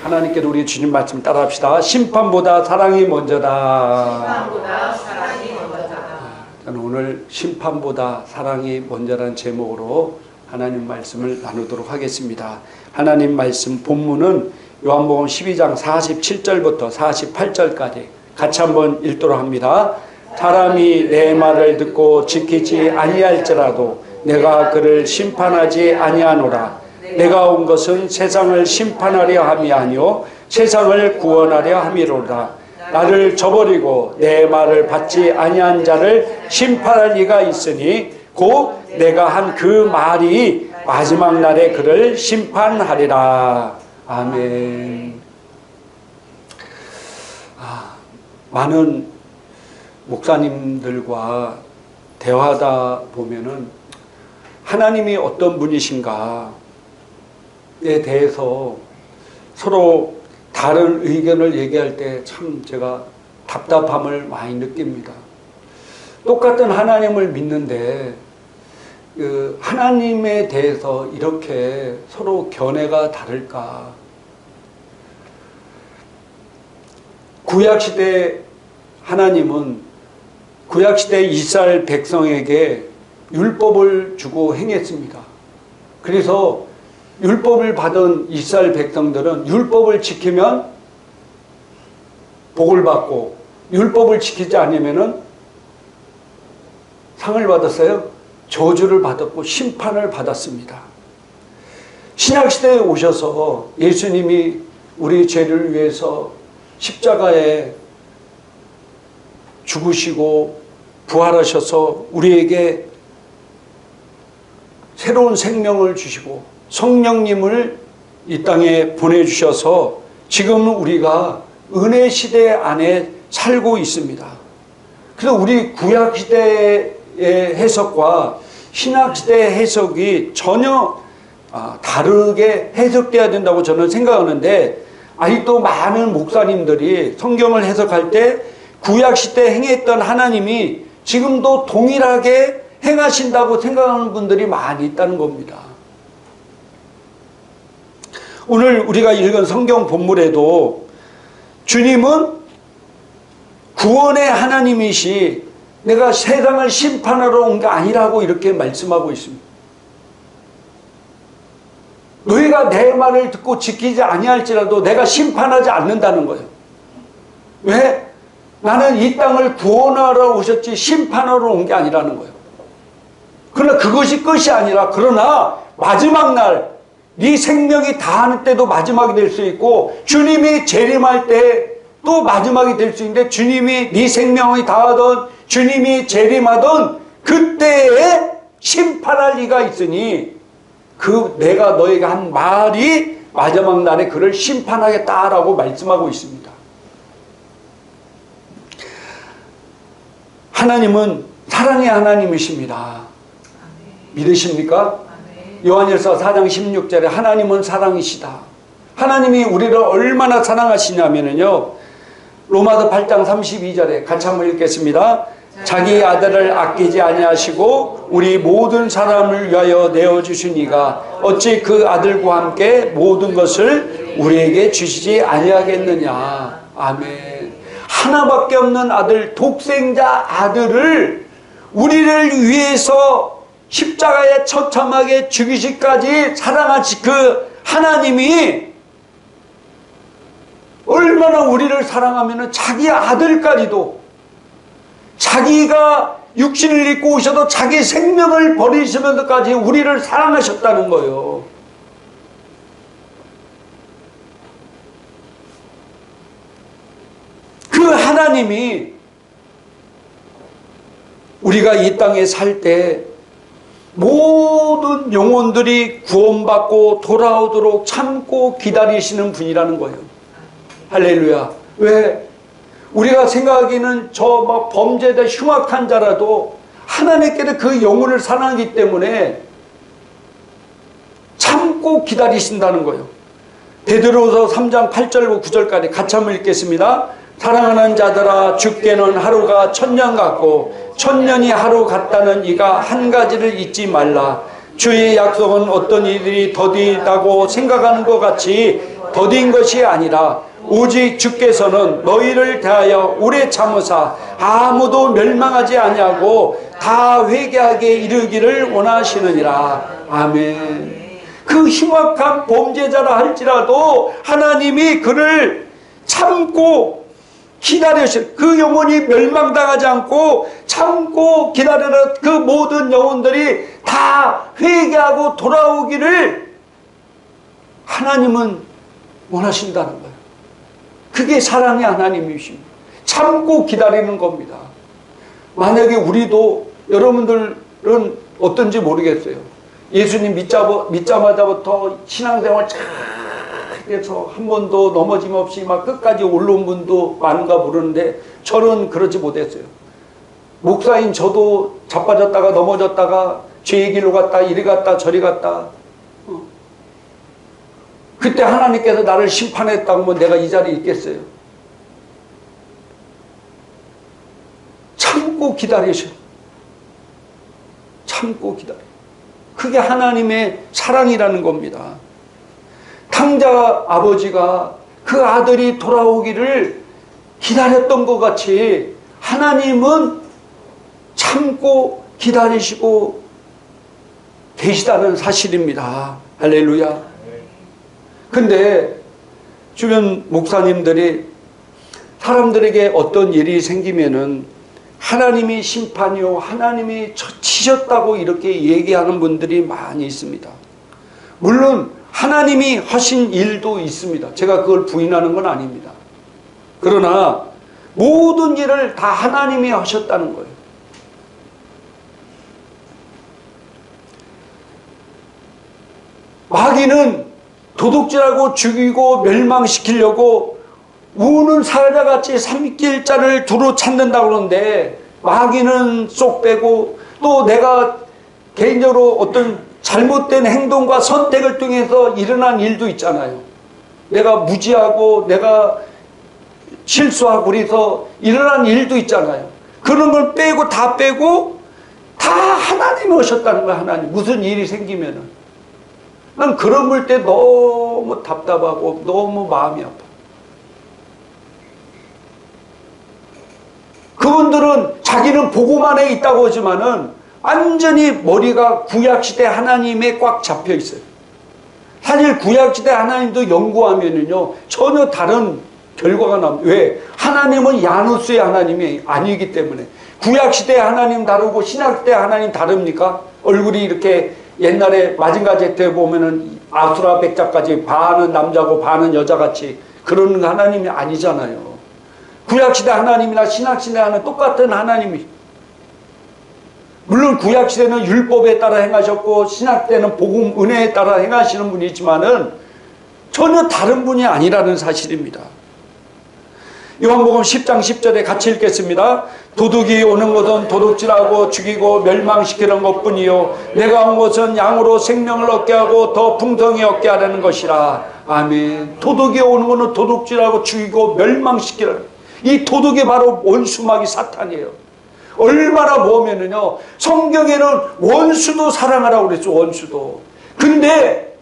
하나님께도 우리 주님 말씀 따라합시다. 심판보다 사랑이 먼저다. 심판보다 사랑이 먼저다. 저는 오늘 심판보다 사랑이 먼저라는 제목으로 하나님 말씀을 나누도록 하겠습니다. 하나님 말씀 본문은 요한복음 12장 47절부터 48절까지 같이 한번 읽도록 합니다. 사람이 내 말을 듣고 지키지 아니할지라도 내가 그를 심판하지 아니하노라. 내가 온 것은 세상을 심판하려 함이 아니요 세상을 구원하려 함이로다. 나를 저버리고 내 말을 받지 아니한 자를 심판할 리가 있으니 곧 내가 한 그 말이 마지막 날에 그를 심판하리라. 아멘. 많은 목사님들과 대화하다 보면은 하나님이 어떤 분이신가에 대해서 서로 다른 의견을 얘기할 때 참 제가 답답함을 많이 느낍니다. 똑같은 하나님을 믿는데 그 하나님에 대해서 이렇게 서로 견해가 다를까? 구약시대 하나님은 구약시대 이스라엘 백성에게 율법을 주고 행했습니다. 그래서 율법을 받은 이스라엘 백성들은 율법을 지키면 복을 받고 율법을 지키지 않으면 상을 받았어요. 저주를 받았고 심판을 받았습니다. 신약시대에 오셔서 예수님이 우리 죄를 위해서 십자가에 죽으시고 부활하셔서 우리에게 새로운 생명을 주시고 성령님을 이 땅에 보내주셔서 지금 우리가 은혜 시대 안에 살고 있습니다. 그래서 우리 구약시대의 해석과 신약시대의 해석이 전혀 다르게 해석돼야 된다고 저는 생각하는데, 아직도 많은 목사님들이 성경을 해석할 때 구약시대에 행했던 하나님이 지금도 동일하게 행하신다고 생각하는 분들이 많이 있다는 겁니다. 오늘 우리가 읽은 성경 본문에도 주님은 구원의 하나님이시 내가 세상을 심판하러 온 게 아니라고 이렇게 말씀하고 있습니다. 너희가 내 말을 듣고 지키지 아니할지라도 내가 심판하지 않는다는 거예요. 왜? 나는 이 땅을 구원하러 오셨지 심판하러 온 게 아니라는 거예요. 그러나 그것이 끝이 아니라, 그러나 마지막 날 네 생명이 다하는 때도 마지막이 될 수 있고 주님이 재림할 때 또 마지막이 될 수 있는데, 주님이 네 생명이 다하던 주님이 재림하던 그때에 심판할 리가 있으니 그 내가 너에게 한 말이 마지막 날에 그를 심판하겠다라고 말씀하고 있습니다. 하나님은 사랑의 하나님이십니다. 믿으십니까? 요한일서 4장 16절에 하나님은 사랑이시다. 하나님이 우리를 얼마나 사랑하시냐면요, 로마서 8장 32절에 같이 한번 읽겠습니다. 자기 아들을 아끼지 아니하시고 우리 모든 사람을 위하여 내어주신 이가 어찌 그 아들과 함께 모든 것을 우리에게 주시지 아니하겠느냐. 아멘. 하나밖에 없는 아들, 독생자 아들을 우리를 위해서 십자가에 처참하게 죽이시기까지 사랑하신 그 하나님이 얼마나 우리를 사랑하면 자기 아들까지도, 자기가 육신을 입고 오셔도 자기 생명을 버리시면서까지 우리를 사랑하셨다는 거예요. 그 하나님이 우리가 이 땅에 살 때 모든 영혼들이 구원받고 돌아오도록 참고 기다리시는 분이라는 거예요. 할렐루야. 왜? 우리가 생각하기는 저 막 범죄자 흉악한 자라도 하나님께서 그 영혼을 사랑하기 때문에 참고 기다리신다는 거예요. 베드로서 3장 8절부터 9절까지 같이 한번 읽겠습니다. 사랑하는 자들아, 주께는 하루가 천년 같고 천년이 하루 같다는 이가 한 가지를 잊지 말라. 주의 약속은 어떤 이들이 더디다고 생각하는 것 같이 더딘 것이 아니라 오직 주께서는 너희를 대하여 오래 참으사 아무도 멸망하지 아니하고 다 회개하게 이르기를 원하시느니라. 아멘. 그 흉악한 범죄자라 할지라도 하나님이 그를 참고 기다리실, 그 영혼이 멸망당하지 않고 참고 기다리는 그 모든 영혼들이 다 회개하고 돌아오기를 하나님은 원하신다는 거예요. 그게 사랑의 하나님이십니다. 참고 기다리는 겁니다. 만약에 우리도, 여러분들은 어떤지 모르겠어요. 예수님 믿자마자부터 신앙생활 잘 해서 한 번도 넘어짐 없이 막 끝까지 올라온 분도 많은가 모르는데 저는 그러지 못했어요. 목사인 저도 자빠졌다가 넘어졌다가 죄의 길로 갔다 이리 갔다 저리 갔다. 그때 하나님께서 나를 심판했다고 하면 내가 이 자리에 있겠어요? 참고 기다리셔. 참고 기다려. 그게 하나님의 사랑이라는 겁니다. 탕자 아버지가 그 아들이 돌아오기를 기다렸던 것 같이 하나님은 참고 기다리시고 계시다는 사실입니다. 할렐루야. 근데 주변 목사님들이 사람들에게 어떤 일이 생기면은 하나님이 심판이요, 하나님이 치셨다고 이렇게 얘기하는 분들이 많이 있습니다. 물론 하나님이 하신 일도 있습니다. 제가 그걸 부인하는 건 아닙니다. 그러나 모든 일을 다 하나님이 하셨다는 거예요. 마귀는 도둑질하고 죽이고 멸망시키려고 우는 사자같이 삼킬자를 두루 찾는다고 그러는데 마귀는 쏙 빼고 또 내가 개인적으로 어떤 잘못된 행동과 선택을 통해서 일어난 일도 있잖아요. 내가 무지하고 내가 실수하고 그래서 일어난 일도 있잖아요. 그런 걸 빼고 다 하나님이 오셨다는 거야. 하나님. 무슨 일이 생기면은. 난 그런 걸 때 너무 답답하고 너무 마음이 아파. 그분들은 자기는 복음 안에 있다고 하지만은 완전히 머리가 구약시대 하나님에 꽉 잡혀 있어요. 사실 구약시대 하나님도 연구하면은요, 전혀 다른 결과가 나옵니다. 왜? 하나님은 야누스의 하나님이 아니기 때문에. 구약시대 하나님 다르고 신약시대 하나님 다릅니까? 얼굴이 이렇게 옛날에 마징가 제트에 보면은 아수라 백작까지 반은 남자고 반은 여자같이 그런 하나님이 아니잖아요. 구약시대 하나님이나 신약시대 하나님 똑같은 하나님이. 물론 구약시대는 율법에 따라 행하셨고 신약시대는 복음 은혜에 따라 행하시는 분이지만은 전혀 다른 분이 아니라는 사실입니다. 요한복음 10장 10절에 같이 읽겠습니다. 도둑이 오는 것은 도둑질하고 죽이고 멸망시키는 것뿐이요 내가 온 것은 양으로 생명을 얻게 하고 더 풍성히 얻게 하려는 것이라. 아멘. 도둑이 오는 것은 도둑질하고 죽이고 멸망시키는, 이 도둑이 바로 원수마귀 사탄이에요. 얼마나 보면은요, 성경에는 원수도 사랑하라고 그랬죠. 원수도. 근데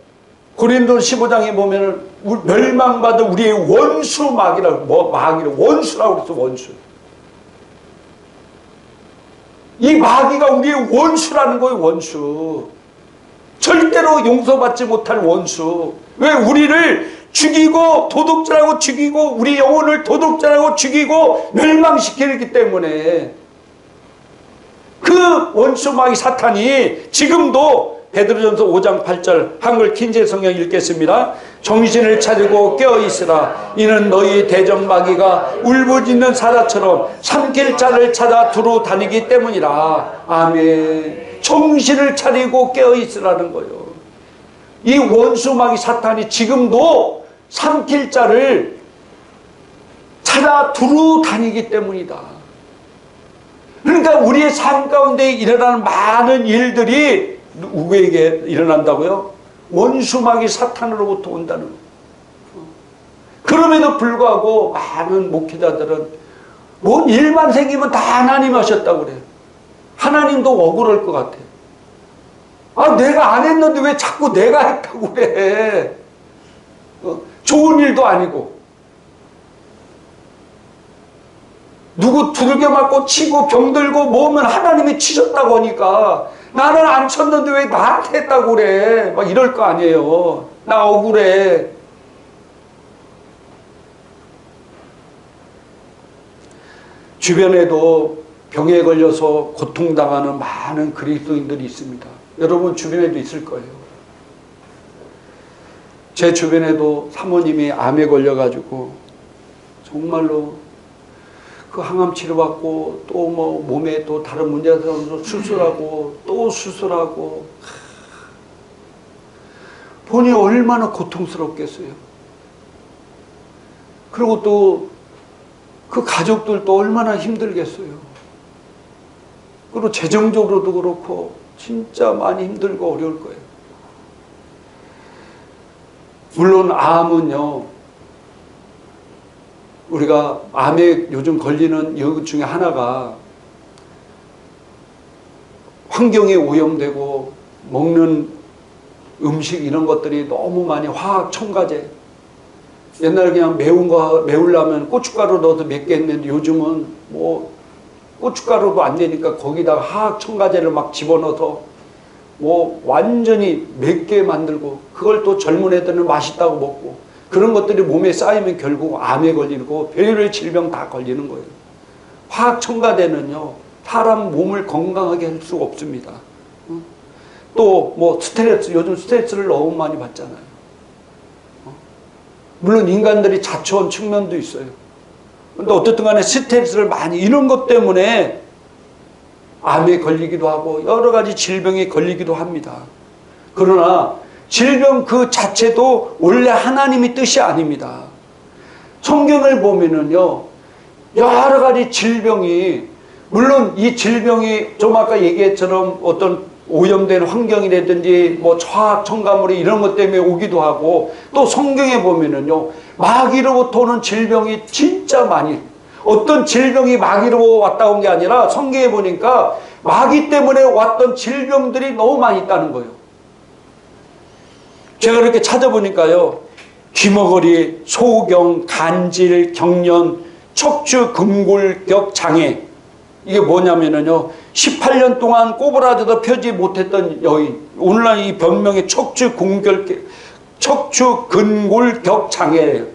고린도 15장에 보면은 멸망받은 우리의 원수 마귀라고, 마귀를 원수라고 그랬어. 원수. 이 마귀가 우리의 원수라는 거예요. 원수. 절대로 용서받지 못할 원수. 왜? 우리를 죽이고 도둑질하고 죽이고 우리 영혼을 도둑질하고 죽이고 멸망시키기 때문에. 그 원수 마귀 사탄이 지금도 베드로전서 5장 8절 한글 킨제 성경 읽겠습니다. 정신을 차리고 깨어있으라. 이는 너희 대적 마귀가 울부짖는 사자처럼 삼킬 자를 찾아 두루 다니기 때문이라. 아멘. 정신을 차리고 깨어있으라는 거예요. 이 원수 마귀 사탄이 지금도 삼킬 자를 찾아 두루 다니기 때문이다. 그러니까 우리의 삶 가운데 일어나는 많은 일들이 누구에게 일어난다고요? 원수마귀 사탄으로부터 온다는 거예요. 그럼에도 불구하고 많은 목회자들은 뭔 일만 생기면 다 하나님 하셨다고 그래요. 하나님도 억울할 것 같아요. 아, 내가 안 했는데 왜 자꾸 내가 했다고 그래. 좋은 일도 아니고, 누구 두들겨 맞고 치고 병들고 뭐면 하나님이 치셨다고 하니까 나는 안 쳤는데 왜 나한테 했다고 그래? 막 이럴 거 아니에요. 나 억울해. 주변에도 병에 걸려서 고통당하는 많은 그리스도인들이 있습니다. 여러분 주변에도 있을 거예요. 제 주변에도 사모님이 암에 걸려가지고 정말로 그 항암 치료받고 또 뭐 몸에 또 다른 문제가 생겨서 수술하고 또 수술하고, 보니 얼마나 고통스럽겠어요. 그리고 또 그 가족들도 얼마나 힘들겠어요. 그리고 재정적으로도 그렇고 진짜 많이 힘들고 어려울 거예요. 물론 암은요, 우리가 암에 요즘 걸리는 이유 중에 하나가 환경이 오염되고 먹는 음식 이런 것들이 너무 많이 화학 첨가제, 옛날에 그냥 매운 거 매우려면 고춧가루 넣어서 맵게 했는데 요즘은 뭐 고춧가루도 안 되니까 거기다가 화학 첨가제를 막 집어넣어서 뭐 완전히 맵게 만들고, 그걸 또 젊은 애들은 맛있다고 먹고, 그런 것들이 몸에 쌓이면 결국 암에 걸리고 별의별 질병 다 걸리는 거예요. 화학 첨가제는요, 사람 몸을 건강하게 할 수가 없습니다. 또 뭐 스트레스, 요즘 스트레스를 너무 많이 받잖아요. 물론 인간들이 자초한 측면도 있어요. 근데 어쨌든 간에 스트레스를 많이, 이런 것 때문에 암에 걸리기도 하고 여러 가지 질병에 걸리기도 합니다. 그러나 질병 그 자체도 원래 하나님의 뜻이 아닙니다. 성경을 보면은요, 여러 가지 질병이, 물론 이 질병이 좀 아까 얘기했처럼 어떤 오염된 환경이라든지 뭐 화학 첨가물이 이런 것 때문에 오기도 하고, 또 성경에 보면은요, 마귀로부터 오는 질병이 진짜 많이, 어떤 질병이 마귀로 왔다 온 게 아니라 성경에 보니까 마귀 때문에 왔던 질병들이 너무 많이 있다는 거예요. 제가 이렇게 찾아보니까요, 귀머거리, 소경, 간질, 경련, 척추 근골격 장애, 이게 뭐냐면은요, 18년 동안 꼬부라져도 펴지 못했던 여인, 오늘날 이 병명이 척추 근골격 장애예요.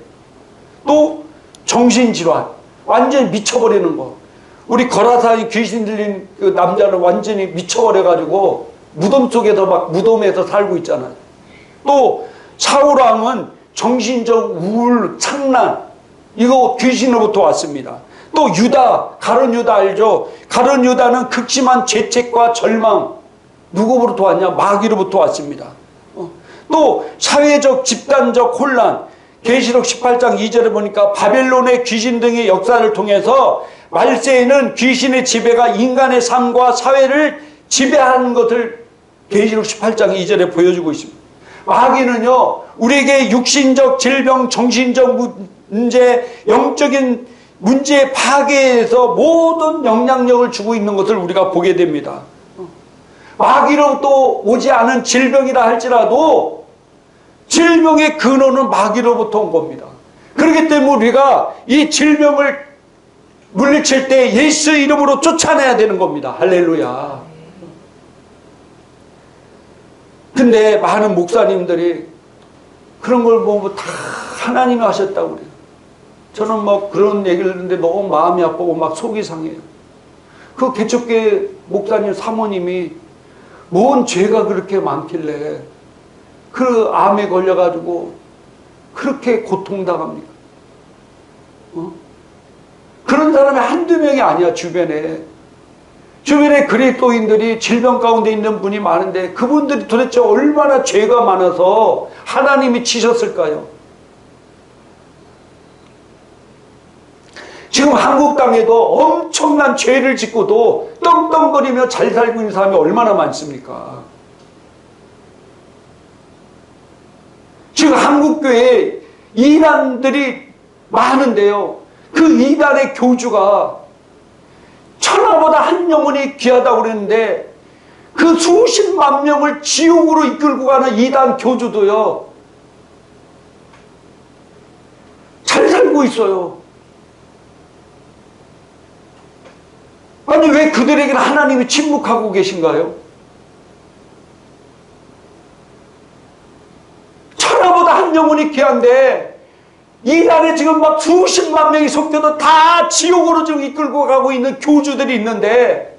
또 정신질환, 완전히 미쳐버리는 거. 우리 거라사의 귀신 들린 그 남자는 완전히 미쳐버려가지고 무덤 속에서 막 무덤에서 살고 있잖아요. 또 사울왕은 정신적 우울, 창란, 이거 귀신으로부터 왔습니다. 또 유다, 가룟 유다 알죠? 가룟 유다는 극심한 죄책과 절망, 누구로부터 왔냐? 마귀로부터 왔습니다. 또 사회적 집단적 혼란, 계시록 18장 2절에 보니까 바벨론의 귀신 등의 역사를 통해서 말세에는 귀신의 지배가 인간의 삶과 사회를 지배하는 것을 계시록 18장 2절에 보여주고 있습니다. 마귀는요, 우리에게 육신적 질병, 정신적 문제, 영적인 문제의 파괴에서 모든 영향력을 주고 있는 것을 우리가 보게 됩니다. 마귀로부터 오지 않은 질병이라 할지라도 질병의 근원은 마귀로부터 온 겁니다. 그렇기 때문에 우리가 이 질병을 물리칠 때 예수 이름으로 쫓아내야 되는 겁니다. 할렐루야. 근데 많은 목사님들이 그런 걸 보고 다 하나님이 하셨다고 그래요. 저는 막 그런 얘기를 듣는데 너무 마음이 아프고 막 속이 상해요. 그 개척교회 목사님 사모님이 뭔 죄가 그렇게 많길래 그 암에 걸려가지고 그렇게 고통당합니까? 그런 사람이 한두 명이 아니야. 주변에 그리스도인들이 질병 가운데 있는 분이 많은데 그분들이 도대체 얼마나 죄가 많아서 하나님이 치셨을까요? 지금 한국 땅에도 엄청난 죄를 짓고도 떵떵거리며 잘 살고 있는 사람이 얼마나 많습니까? 지금 한국교회에 이단들이 많은데요, 그 이단의 교주가 천하보다 한 영혼이 귀하다고 그랬는데 그 수십만 명을 지옥으로 이끌고 가는 이단 교주도요, 알고 있어요. 아니 왜 그들에게는 하나님이 침묵하고 계신가요? 천하보다 한 영혼이 귀한데 이 안에 지금 막 수십만 명이 속되도 다 지옥으로 지금 이끌고 가고 있는 교주들이 있는데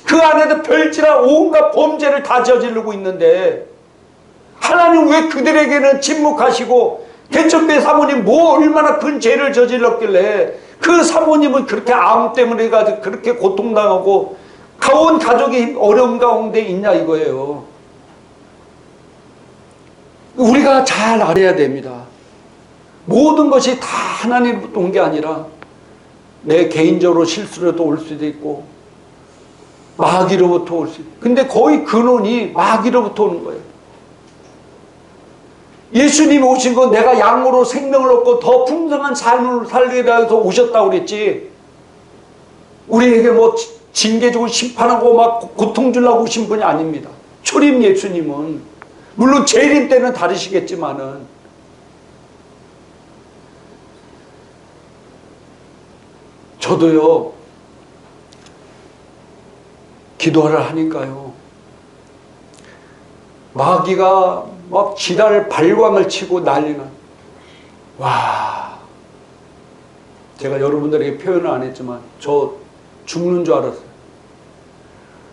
그 안에도 별지라 온갖 범죄를 다 저지르고 있는데 하나님 왜 그들에게는 침묵하시고 개척교회 사모님 뭐 얼마나 큰 죄를 저질렀길래 그 사모님은 그렇게 암 때문에 가지고 그렇게 고통당하고 온 가족이 어려움 가운데 있냐 이거예요. 우리가 잘 알아야 됩니다. 모든 것이 다 하나님으로부터 온 게 아니라 내 개인적으로 실수로도 올 수도 있고 마귀로부터 올 수 있고 근데 거의 근원이 마귀로부터 오는 거예요. 예수님이 오신 건 내가 양으로 생명을 얻고 더 풍성한 삶을 살리라 해서 오셨다고 그랬지 우리에게 뭐 징계 주고 심판하고 막 고통 주려고 오신 분이 아닙니다. 초림 예수님은 물론 재림 때는 다르시겠지만은 저도요 기도를 하니까요 마귀가 막 지랄 발광을 치고 난리는 와 제가 여러분들에게 표현을 안 했지만 저 죽는 줄 알았어요.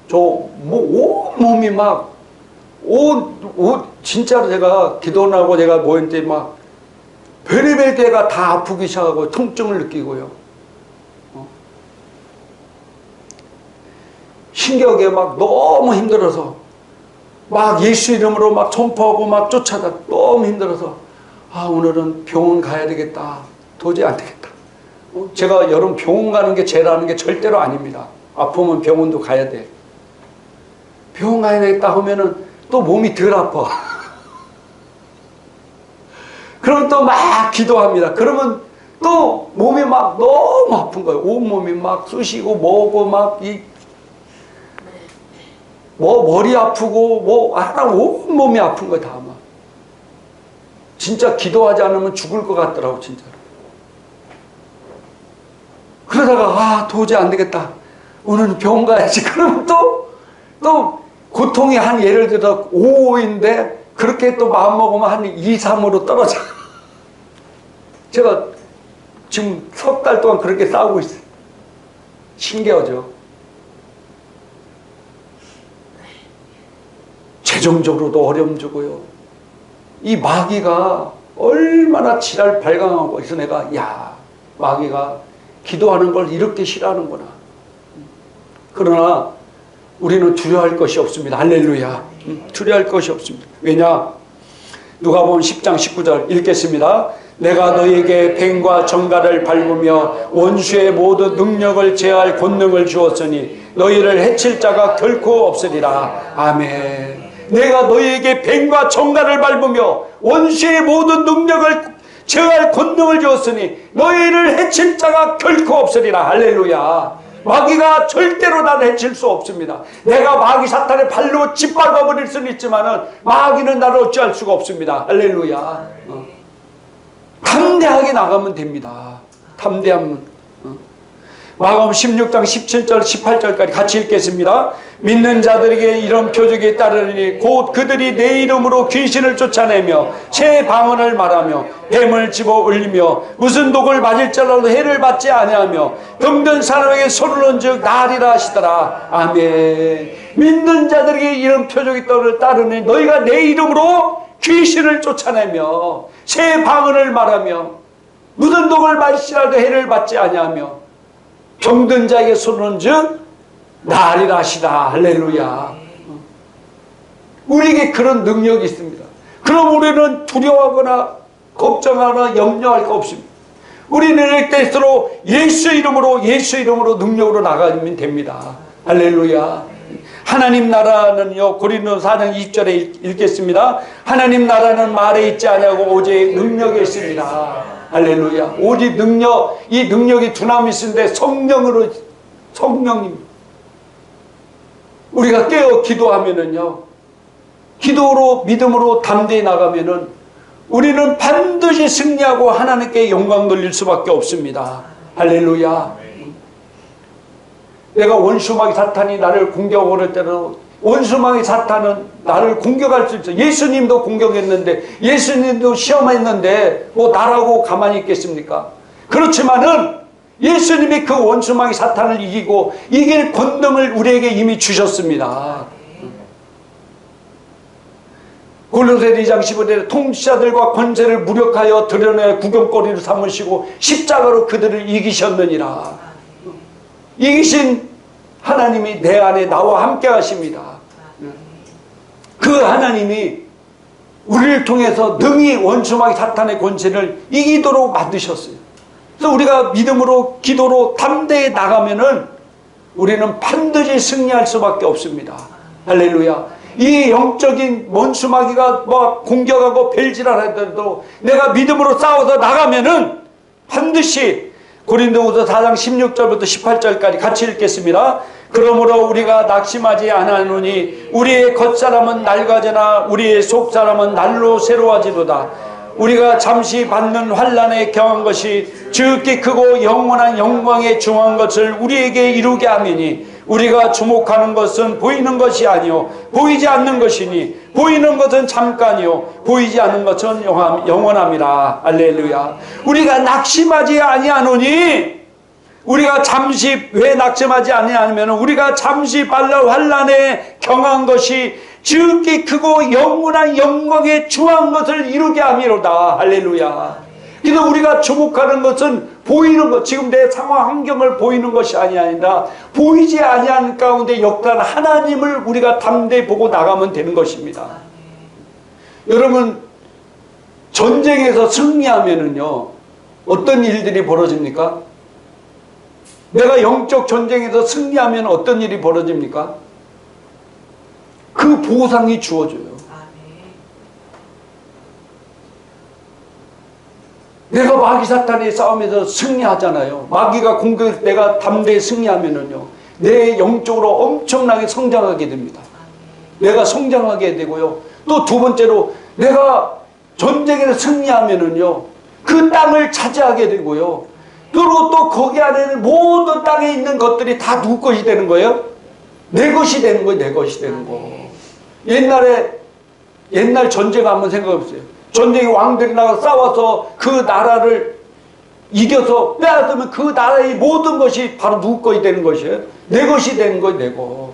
저 뭐 온몸이 막 진짜로 제가 기도를 하고 제가 모였는데 막 별의별 데가 다 아프기 시작하고 통증을 느끼고요. 신기하게 막 너무 힘들어서 막 예수 이름으로 막 선포하고 막 쫓아다 너무 힘들어서 아 오늘은 병원 가야 되겠다. 도저히 안 되겠다. 제가 여러분 병원 가는 게 죄라는 게 절대로 아닙니다. 아프면 병원도 가야 돼. 병원 가야 되겠다 하면은 또 몸이 덜 아파. 그럼 또 막 기도합니다. 그러면 또 몸이 막 너무 아픈 거예요. 온몸이 막 쑤시고 뭐고 막 머리 아프고 온몸이 아픈 거예요. 다 막. 진짜 기도하지 않으면 죽을 것 같더라고 진짜로. 그러다가 도저히 안 되겠다. 오늘은 병원 가야지. 그러면 또 고통이 한 예를 들어 5인데 그렇게 또 마음먹으면 한 2, 3으로 떨어져. 제가 지금 석 달 동안 그렇게 싸우고 있어요. 신기하죠. 재정적으로도 어려움 주고요. 이 마귀가 얼마나 지랄 발광하고 해서 내가 마귀가 기도하는 걸 이렇게 싫어하는구나. 그러나 우리는 두려워할 것이 없습니다. 할렐루야. 두려워할 것이 없습니다. 왜냐? 누가복음 10장 19절 읽겠습니다. 내가 너희에게 뱀과 정갈을 밟으며 원수의 모든 능력을 제할 권능을 주었으니 너희를 해칠 자가 결코 없으리라. 아멘. 내가 너희에게 뱀과 정갈을 밟으며 원수의 모든 능력을 제할 권능을 주었으니 너희를 해칠 자가 결코 없으리라. 할렐루야. 마귀가 절대로 나를 해칠 수 없습니다. 내가 마귀 사탄의 발로 짓밟아 버릴 수는 있지만은 마귀는 나를 어찌할 수가 없습니다. 할렐루야. 담대하게 나가면 됩니다. 담대하면. 마가복음 16장 17절 18절까지 같이 읽겠습니다. 믿는 자들에게 이런 표적이 따르니 곧 그들이 내 이름으로 귀신을 쫓아내며 새 방언을 말하며 뱀을 집어 올리며 무슨 독을 맞을지라도 해를 받지 아니하며 병든 사람에게 손을 얹어 나으리라 하시더라. 아멘. 믿는 자들에게 이런 표적이 따르니 너희가 내 이름으로 귀신을 쫓아내며 새 방언을 말하며 무슨 독을 맞을지라도 해를 받지 아니하며 병든 자에게 손을 얹어 나으리라 하시다. 할렐루야. 우리에게 그런 능력이 있습니다. 그럼 우리는 두려워하거나 걱정하거나 염려할 거 없습니다. 우리는 이럴 때일수록 예수 이름으로 능력으로 나가면 됩니다. 할렐루야. 하나님 나라는요, 고린도서 4장 20절에 읽겠습니다. 하나님 나라는 말에 있지 아니하고 오직 능력에 있습니다. 할렐루야. 오직 능력, 이 능력이 두나미스인데 성령입니다. 우리가 깨어 기도하면은요, 기도로 믿음으로 담대히 나가면은 우리는 반드시 승리하고 하나님께 영광 돌릴 수밖에 없습니다. 할렐루야. 내가 원수마귀 사탄이 나를 공격을 할 때로 원수마귀 사탄은 나를 공격할 수 있어. 예수님도 공격했는데, 예수님도 시험했는데 뭐 나라고 가만히 있겠습니까? 그렇지만은 예수님이 그 원수마귀 사탄을 이기고 이길 권능을 우리에게 이미 주셨습니다. 골로새 2장 15절에 통치자들과 권세를 무력하여 드러내 구경거리로 삼으시고 십자가로 그들을 이기셨느니라. 이기신 하나님이 내 안에 나와 함께 하십니다. 그 하나님이 우리를 통해서 능히 원수마귀 사탄의 권세를 이기도록 만드셨어요. 그래서 우리가 믿음으로 기도로 담대히 나가면은 우리는 반드시 승리할 수밖에 없습니다. 할렐루야. 이 영적인 원수마귀가 뭐 공격하고 벨질을 하더라도 내가 믿음으로 싸워서 나가면은 반드시 고린도후서 4장 16절부터 18절까지 같이 읽겠습니다. 그러므로 우리가 낙심하지 않았노니 우리의 겉사람은 낡아지나 우리의 속사람은 날로 새로워지도다. 우리가 잠시 받는 환난에 경한 것이 지극히 크고 영원한 영광에 중한 것을 우리에게 이루게 하미니 우리가 주목하는 것은 보이는 것이 아니요 보이지 않는 것이니 보이는 것은 잠깐이요 보이지 않는 것은 영원함이라. 할렐루야. 우리가 낙심하지 아니하노니 우리가 잠시 왜 낙심하지 아니하면 우리가 잠시 받는 환난에 경한 것이 지극히 크고 영원한 영광에 중한 것을 이루게 함이로다. 할렐루야. 그래서 우리가 주목하는 것은 보이는 것, 지금 내 상황 환경을 보이는 것이 아니라 보이지 아니한 가운데 역사하는 하나님을 우리가 담대히 보고 나가면 되는 것입니다. 여러분, 전쟁에서 승리하면은요 어떤 일들이 벌어집니까? 내가 영적 전쟁에서 승리하면 어떤 일이 벌어집니까? 그 보상이 주어져요. 내가 마귀 사탄의 싸움에서 승리하잖아요. 마귀가 공격해서 내가 담대히 승리하면은요 내 영적으로 엄청나게 성장하게 됩니다. 내가 성장하게 되고요. 또 두 번째로 내가 전쟁에서 승리하면은요 그 땅을 차지하게 되고요. 그리고 또 거기 안에는 모든 땅에 있는 것들이 다 누구 것이 되는 거예요? 내 것이 되는 거예요. 내 것이 되는 거. 옛날 전쟁 한번 생각해 보세요. 전쟁에 왕들이 나가 싸워서 그 나라를 이겨서 빼앗으면 그 나라의 모든 것이 바로 누구 것이 되는 것이에요? 내 것이 되는 거예요. 내 것.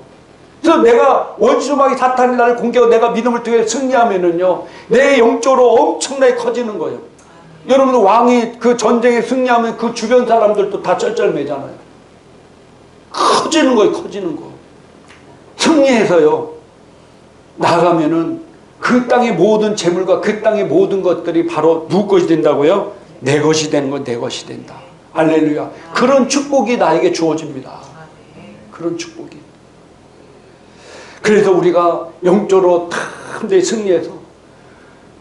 그래서 내가 원수마귀 사탄이 나를 공격하고 내가 믿음을 통해 승리하면은요 내 영적으로 엄청나게 커지는 거예요. 여러분, 왕이 그 전쟁에 승리하면 그 주변 사람들도 다 쩔쩔매잖아요. 커지는 거예요. 커지는 거. 승리해서요 나가면은 그 땅의 모든 재물과 그 땅의 모든 것들이 바로 누구 것이 된다고요? 내 것이 되는 건 내 것이 된다. 할렐루야. 그런 축복이 나에게 주어집니다. 그런 축복이. 그래서 우리가 영적으로 탐대히 승리해서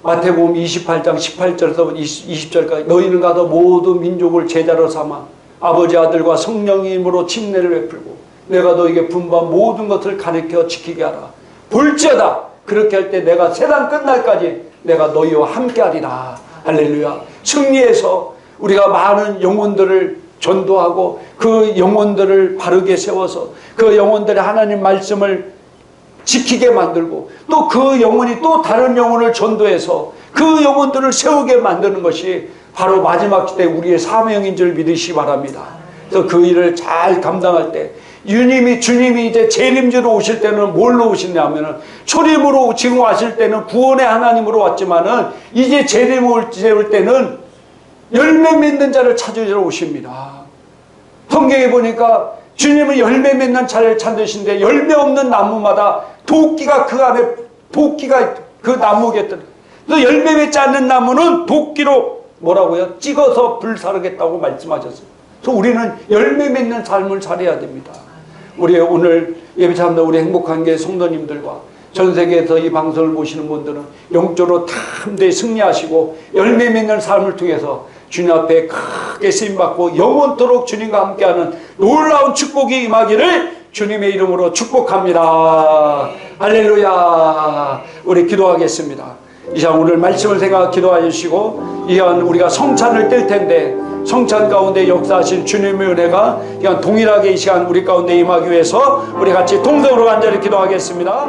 마태복음 28장 18절에서 20절까지 너희는 가서 모든 민족을 제자로 삼아 아버지 아들과 성령님으로 침례를 베풀고 내가 너에게 분부한 모든 것을 가르쳐 지키게 하라. 볼지어다 그렇게 할 때 내가 세상 끝날까지 내가 너희와 함께하리라. 할렐루야. 승리해서 우리가 많은 영혼들을 전도하고 그 영혼들을 바르게 세워서 그 영혼들의 하나님 말씀을 지키게 만들고 또 그 영혼이 또 다른 영혼을 전도해서 그 영혼들을 세우게 만드는 것이 바로 마지막 시대 우리의 사명인 줄 믿으시기 바랍니다. 그래서 그 일을 잘 감당할 때 주님이 이제 재림주로 오실 때는 뭘로 오시냐 하면은 초림으로 지금 왔을 때는 구원의 하나님으로 왔지만은 이제 재림을 올 때는 열매 맺는 자를 찾으러 오십니다. 성경에 보니까 주님은 열매 맺는 자를 찾으신데 열매 없는 나무마다 도끼가 그 안에 도끼가 그 나무겠더라. 그래서 열매 맺지 않는 나무는 도끼로 뭐라고요? 찍어서 불사르겠다고 말씀하셨어요. 그래서 우리는 열매 맺는 삶을 살아야 됩니다. 우리 오늘 예배 참다 우리 행복한 게 성도님들과 전 세계에서 이 방송을 보시는 분들은 영적으로 담대히 승리하시고 열매 맺는 삶을 통해서 주님 앞에 크게 쓰임받고 영원토록 주님과 함께하는 놀라운 축복이 임하기를 주님의 이름으로 축복합니다. 할렐루야. 우리 기도하겠습니다. 이 시간 오늘 말씀을 생각하 기도하여 주시고, 이 시간 우리가 성찬을 뗄 텐데 성찬 가운데 역사하신 주님의 은혜가 이 시간 동일하게 이 시간 우리 가운데 임하기 위해서 우리 같이 동성으로 간절히 기도하겠습니다.